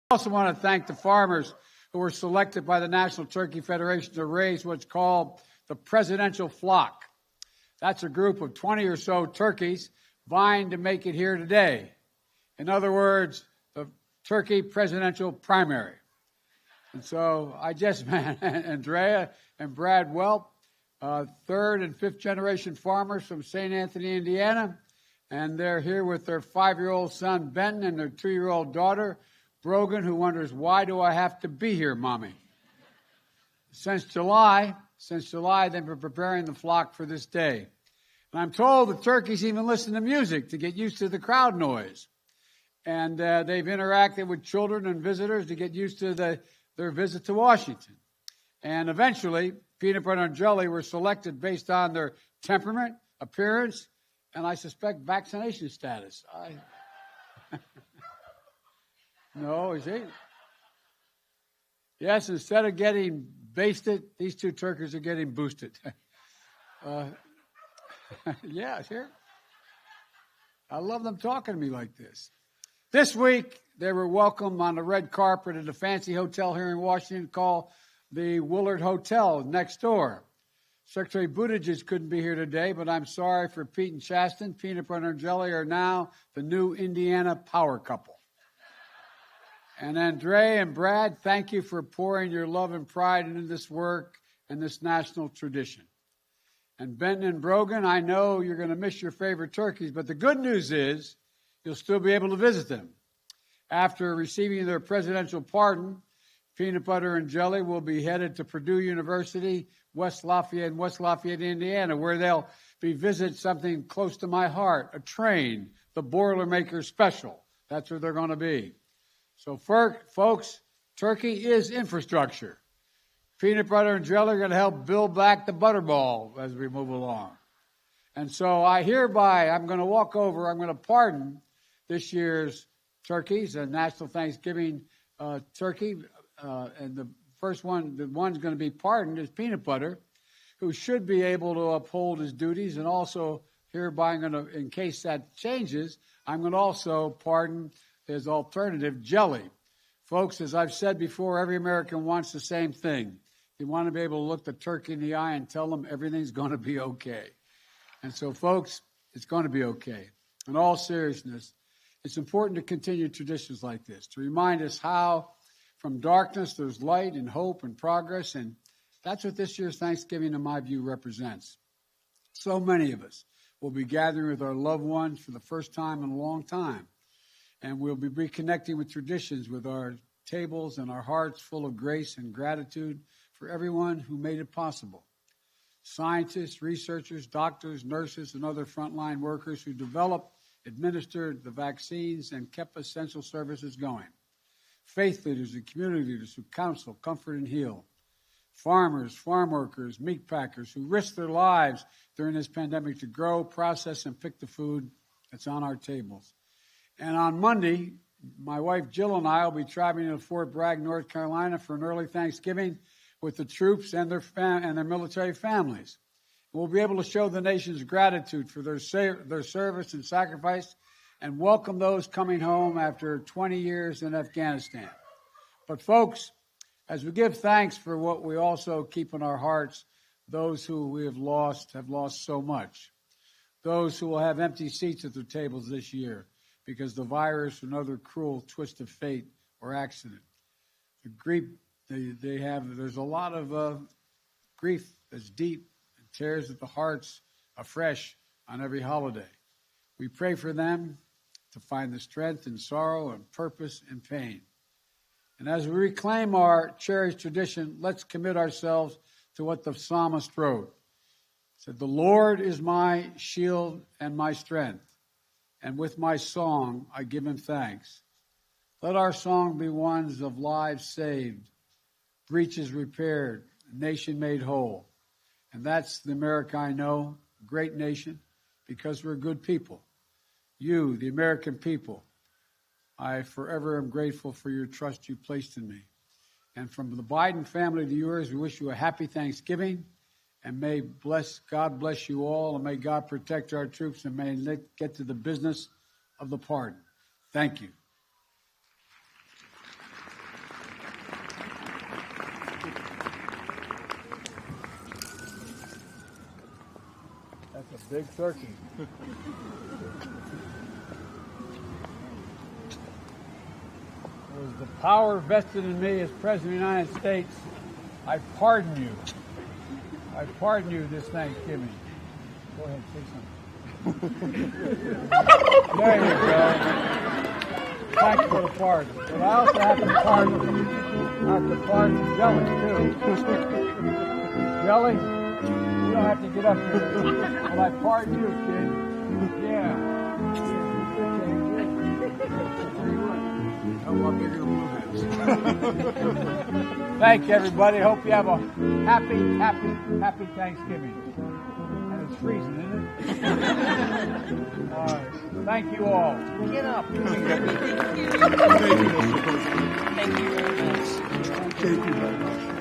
I also want to thank the farmers who were selected by the National Turkey Federation to raise what's called the presidential flock. That's a group of 20 or so turkeys vying to make it here today. In other words, the turkey presidential primary. And so I just met Andrea and Brad Welp, third and fifth generation farmers from St. Anthony, Indiana. And they're here with their 5-year-old son, Benton, and their 2-year-old daughter, Brogan, who wonders, why do I have to be here, Mommy? Since July, they've been preparing the flock for this day. And I'm told the turkeys even listen to music to get used to the crowd noise. And they've interacted with children and visitors to get used to their visit to Washington. And eventually, peanut butter and jelly were selected based on their temperament, appearance, and I suspect vaccination status. No, is he? Yes, instead of getting basted, these two turkeys are getting boosted. Yeah, sure. I love them talking to me like this. This week, they were welcomed on the red carpet at a fancy hotel here in Washington called the Willard Hotel next door. Secretary Buttigieg couldn't be here today, but I'm sorry for Pete and Chasten. Peanut butter and jelly are now the new Indiana power couple. And Andrea and Brad, thank you for pouring your love and pride into this work and this national tradition. And Benton and Brogan, I know you're going to miss your favorite turkeys, but the good news is you'll still be able to visit them. After receiving their presidential pardon, peanut butter and jelly will be headed to Purdue University, West Lafayette, Indiana, where they'll be visit something close to my heart, a train, the Boilermaker Special. That's where they're going to be. So, folks, turkey is infrastructure. Peanut butter and jelly are going to help build back the butterball as we move along. And so I'm going to walk over, I'm going to pardon this year's turkeys, a National Thanksgiving turkey. And the first one, the one's going to be pardoned is peanut butter, who should be able to uphold his duties. And also hereby, in case that changes, I'm going to also pardon his alternative, jelly. Folks, as I've said before, every American wants the same thing. You want to be able to look the turkey in the eye and tell them everything's going to be okay. And so, folks, it's going to be okay. In all seriousness, it's important to continue traditions like this, to remind us how from darkness there's light and hope and progress, and that's what this year's Thanksgiving, in my view, represents. So many of us will be gathering with our loved ones for the first time in a long time. And we'll be reconnecting with traditions with our tables and our hearts full of grace and gratitude for everyone who made it possible. Scientists, researchers, doctors, nurses, and other frontline workers who developed, administered the vaccines, and kept essential services going. Faith leaders and community leaders who counsel, comfort, and heal. Farmers, farm workers, meat packers who risked their lives during this pandemic to grow, process, and pick the food that's on our tables. And on Monday, my wife Jill and I will be traveling to Fort Bragg, North Carolina for an early Thanksgiving with the troops and their military families. We'll be able to show the nation's gratitude for their service and sacrifice and welcome those coming home after 20 years in Afghanistan. But folks, as we give thanks for what we also keep in our hearts, those who we have lost so much. Those who will have empty seats at their tables this year because the virus or another cruel twist of fate or accident. The grief there's a lot of grief that's deep and tears at the hearts afresh on every holiday. We pray for them to find the strength in sorrow and purpose and pain. And as we reclaim our cherished tradition, let's commit ourselves to what the psalmist wrote. He said, "The Lord is my shield and my strength, and with my song I give him thanks." Let our song be ones of lives saved, breaches repaired, a nation made whole. And that's the America I know, a great nation, because we're good people. You, the American people, I forever am grateful for your trust you placed in me. And from the Biden family to yours, we wish you a happy Thanksgiving. And may God bless you all, and may God protect our troops, and may let's get to the business of the pardon. Thank you. That's a big turkey. With the power vested in me as President of the United States, I pardon you. I pardon you this Thanksgiving. Go ahead, say something. There you go. Thanks for the pardon. But I also have to pardon Jelly, too. Jelly, you don't have to get up here. But I pardon you, kid. Yeah. Thank you, everybody. Hope you have a happy Thanksgiving. And it's freezing, isn't it? All right. Thank you all. Get up. Thank you, Mr. President. Thank you very much. Thank you very much.